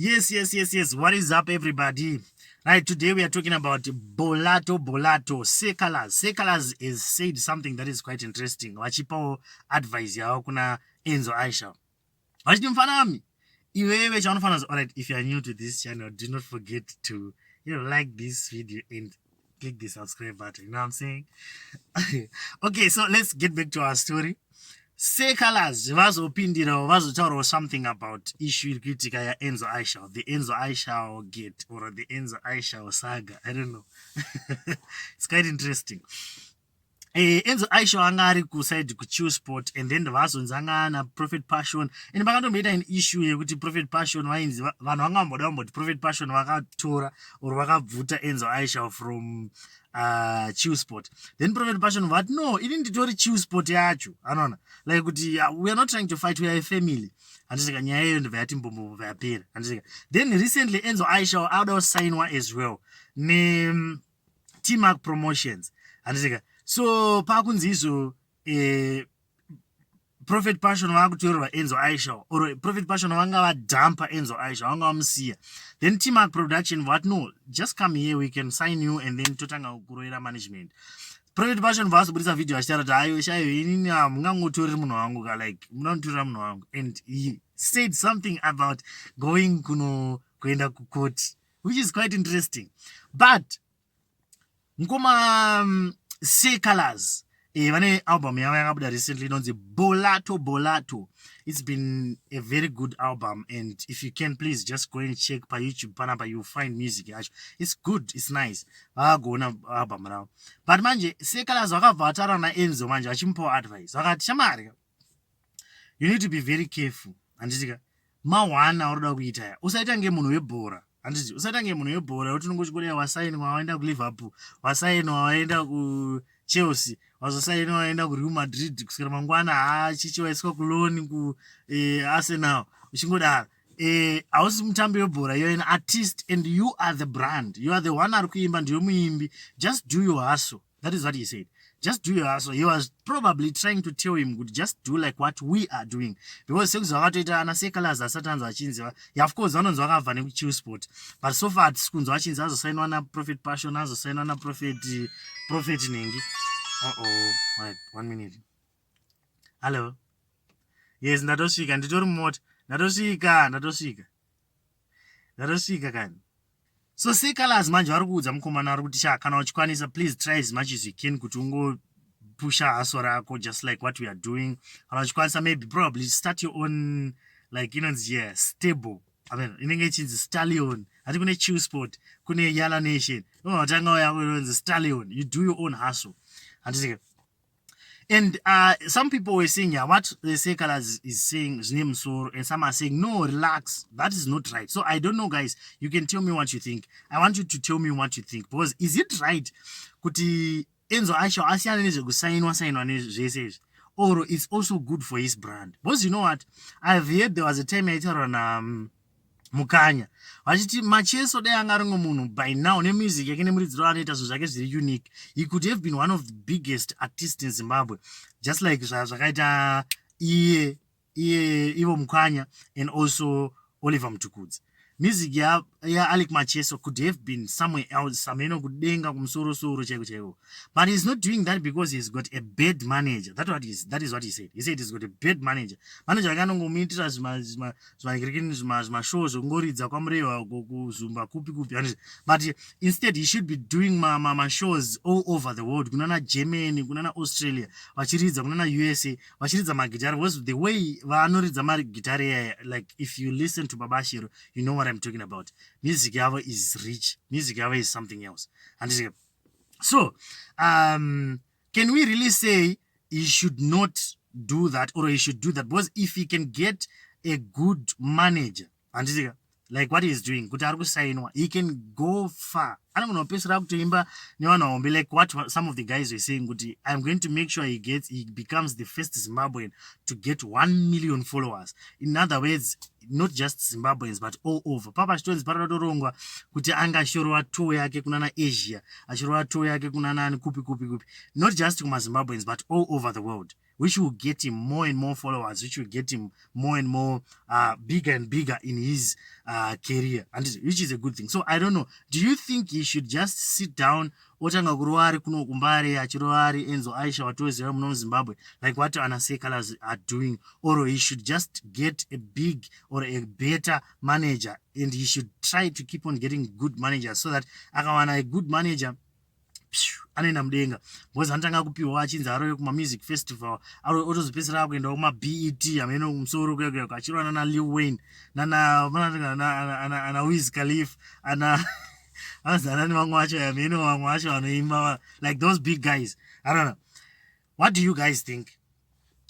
Yes. What is up, everybody? Right, today we are talking about Bolato. Sekalas is said something that is quite interesting. Wachipo advice yao kuna Enzo Aisha. Wachiti mfanami. Iwewe chaunofana. Alright, if you are new to this channel, do not forget to like this video and click the subscribe button. You know what I'm saying? Okay, so let's get back to our story. Sekalas vazopindirawo vazotaurawo something about issue iri kuitika yaEnzo Aisha, the Enzo Aisha gate or the Enzo Aisha saga. I don't know. It's quite interesting. Enzo Aisha anga ari kuside kuChiu Sport and then vazonzi anga na Prophet Passion and vakandomboita an issue yekuti Prophet Passion vainzi vanhu vangamboda kumboti Prophet Passion vakatora or vakabvuta Enzo Aisha from Chiu Sport. Then Prophet Passion vati no, it didn't do Chiu Sport yacho. Anona. Like we are not trying to fight, we are a family. Andisika nyaya iyo ndibva yati mbombo yapera. Andisika. Then recently Enzo Aisha out signwa as well. Ne T-Mark Promotions. Andisika. So pakunzi izo Prophet Passion vakutorerwa Enzo Aisha or Prophet Passion vanga vadampa Enzo Aisha vanga vamusiya. Then T-Mark Production what no, just come here, we can sign you and then totanga kuroera management. Prophet Passion vasubudisa video achitaura kuti ayo shayo inini mungangotoreri munhu wangu ka like munanotorera munhu wangu, and he said something about going kuenda kucourt, which is quite interesting. But ngoma Sekalas vane album yavo yakabuda recently inonzi Bolato. It's been a very good album, and if you can, please just go and check by YouTube panapa, you'll find music yacho. It's good, it's nice. Vakagona album ravo. But manje Sekalas vakabva vataura naEnzo manje vachimupawo advice vakati shamari, you need to be very careful. Handitika mawana uroda kuita ya usaita ngemunhu webhora. Handiti usaita ngemunhu webhora kuti unongochikoleya wasainwa waenda kuLiverpool, wasainwa waenda kuChelsea, wazosainwa waenda kuReal Madrid, kusvikira mangwana chichiwaiswa kuloni kuArsenal uchingodaro. Hausi mutambi webhora, you're an artist and you are the brand, you are the one ari kuimba ndiwe muimbi. Just do your hustle. That is what he said. Just do your hustle. He was probably trying to tell him, just do like what we are doing. Because sekuzi vakatoita ana Sekalas asati anzi vachinzi. Yeah, of course, vanonzi vakabva nekuChiu Sport. But so far, tikunzi vachinzi azosainwa na Prophet Passion, azosainwa na Prophet Nengi. Wait, 1 minute. Hello. Yes, ndatosvika, nditori mumota. Ndatosvika kani. So Sekalas manje vari kuudza mukomana ari kuti kana uchikwanisa, please try as much as you can kuti ungopusha haso rako, just like what we are doing. Kana uchikwanisa, maybe probably start your own, like stable. I mean, inenge ichinzi Stallion. Hati kune Chiu Sport, kune Yala Nation. Watanga yako inonzi Stallion. You do your own hustle. And some people were saying, yeah, what the Sekalas is saying is name so, and some are saying, no, relax, that is not right. So I don't know, guys. You can tell me what you think. I want you to tell me what you think. Because is it right kuti Enzo Aisha asiyana nezvekusainwa nezvese, or it's also good for his brand? Because you know what, I've heard there was a time yaitaurwa na Mukanya vachiti Macheso dai anga rimwe munhu by now nemusic yake nemuridziro anoita zvinhu zvake zviri unique, he could have been one of the biggest artists in Zimbabwe, just like zvakaita Ivo Mukanya and also Oliver Mtukudzi. Music Alec Macheso could have been somewhere else, sameno kudenga kumsorosoro chaiko. But he's not doing that because he's got a bad manager. That is what he said. He said he's got a bad manager. Manager akanongomuitira zvimashow zvokungoridza kwamureva kuzumba kupi. But instead he should be doing shows all over the world. Kunana Germany, kunana Australia, vachiridza kunana USA, vachiridza magitari. Was the way vanoridza magitari, like if you listen to Babashiro, you know what I'm talking about. Music yavo is rich. Music yavo is something else. And so, can we really say he should not do that, or he should do that? Because if he can get a good manager, and like what he's doing, he can go far. I don't know, like what some of the guys were saying, I'm going to make sure he becomes the first Zimbabwean to get 1 million followers. In other words, not just Zimbabweans, but all over. Papa Stones paratorongwa kuti anga ashorwa tour yake kunana Asia, ashorwa tour yake kunana kupi. Not just kuma Zimbabweans, but all over the world. which will get him more and more followers, which will get him more and more bigger and bigger in his career, and which is a good thing. So I don't know, do you think he should just sit down otanga kurova ari kuno kumbare achirova ari Enzo Aisha watoziva muno muZimbabwe, like what Ana Sekalas are doing, or he should just get a big or a better manager, and he should try to keep on getting good managers, so that akawana a good manager anoenda mudenga, because anotanga kupiwa achinzi arove kuma-music festival otozopedzisira akuenda kuma-BET ameno kumusoro kuyakuyako achirova nana Lil Wayne nana Wiz Khalifa anazana nevamwe vacho yameno vamwe vacho vanoimba like those big guys. I don't know, what do you guys think?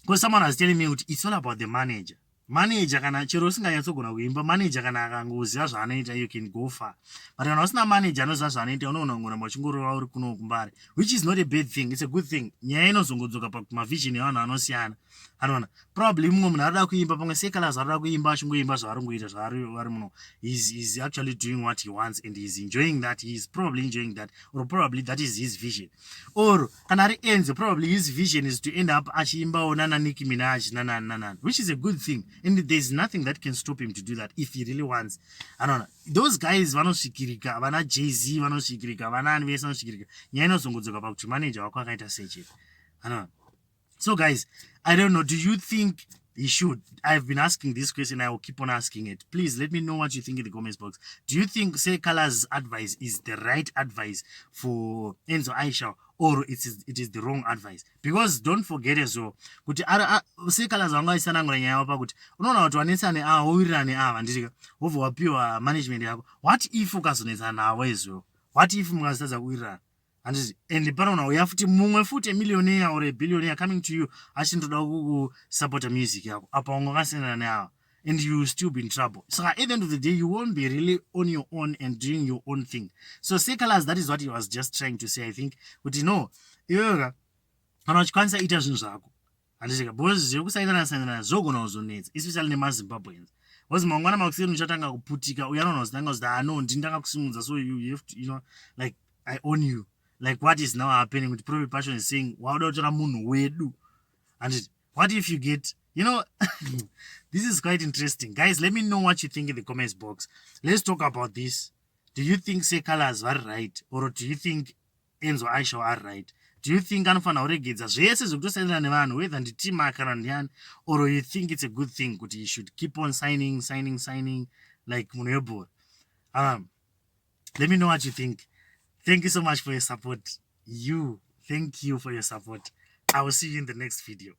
Because someone was telling me it's all about the manager. Manager kana chero usinganyatsogona kuimba, manager kana akangoziva zvaanoita you can go far, but kana usina manager anoziva zvaanoita unoona kungoramba uchingorova uri kuno kumbare, which is not a bad thing, it's a good thing. Nyaya inozongodzoka pamavision evanhu vanosiyana. Anoona probably mumwe munhu arada kuimba, pamwe Sekalas arada kuimba achingoimba zvaari ngoita zvaari muno, he's actually doing what he wants and he's enjoying that, he's probably enjoying that, or probably that is his vision. Or kana ari Enzo, probably his vision is to end up achiimbawo nana Nicki Minaj nana, which is a good thing, and there's nothing that can stop him to do that if he really wants. I don't know, those guys vanosvikirika, vana Jay-Z vanosvikirika, vana ani vese vanosvikirika, nyaya inozongodzoka pakuti manager wako akaita seche. I don't know. So guys, I don't know, do you think he should? I've been asking this question, I will keep on asking it. Please let me know what you think in the comments box. Do you think Sekalas' advice is the right advice for Enzo Aisha, or it is the wrong advice? Because don't forget as well, kuti Sekalas vangaisana nyaya pakuti unoona kuti wanetsane wowirirane ava nditika wobva wapiwa management yako. What if ukazonetsana navo as well? What if mukazotadza kuwirirana? And panoona uya futi mumwe futi millionaire or a billionaire coming to you achindoda kusupporta music yako, apa ungakasiyana neava, and you will still be in trouble. So at the end of the day, you won't be really on your own and doing your own thing. So Sekalas, that is what he was just trying to say, I think. But you know, iweka kana uchikwanisa ita zvinhu zvako handisika, because zvekusainana zvogona kuzonetsa, especially nemaZimbabweans. Because mangwana makuseni uchatanga kuputika, uya anoona zitanga kuti no ndinotanga kusimudza, so you have to, you know, like I own you. Like what is now happening with Prophet Passion is saying, wauda kutora munhu wedu. And what if you get, you know, this is quite interesting. Guys, let me know what you think in the comments box. Let's talk about this. Do you think Sekalas are right? Or do you think Enzo Aisha are right? Do you think anofanira kuregedza zvese zvekutosendera nevanhu, whether nditima kana ndiani? Or you think it's a good thing kuti he should keep on signing like munhu webhora? Let me know what you think. Thank you so much for your support. Thank you for your support. I will see you in the next video.